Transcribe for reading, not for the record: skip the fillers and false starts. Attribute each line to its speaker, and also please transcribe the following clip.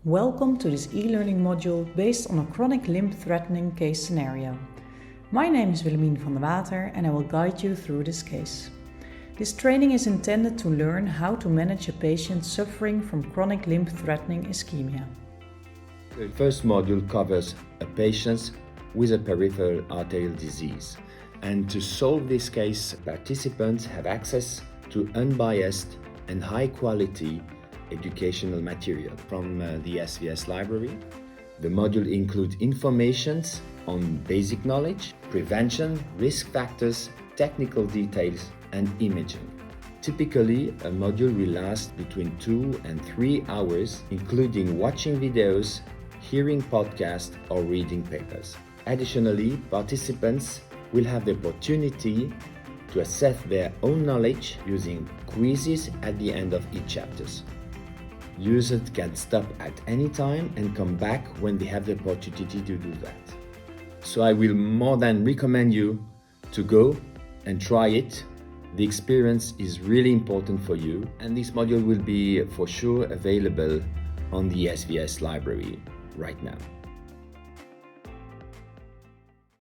Speaker 1: Welcome to this e-learning module based on a chronic limb-threatening case scenario. My name is Willemien van der Water and I will guide you through this case. This training is intended to learn how to manage a patient suffering from chronic limb-threatening ischemia.
Speaker 2: The first module covers a patient with a peripheral arterial disease. And to solve this case, participants have access to unbiased and high-quality educational material from the ESVS library. The module includes information on basic knowledge, prevention, risk factors, technical details, and imaging. Typically, a module will last between 2 and 3 hours, including watching videos, hearing podcasts, or reading papers. Additionally, participants will have the opportunity to assess their own knowledge using quizzes at the end of each chapter. Users can stop at any time and come back when they have the opportunity to do that. So I will more than recommend you to go and try it. The experience is really important for you, and this module will be for sure available on the ESVS library right now.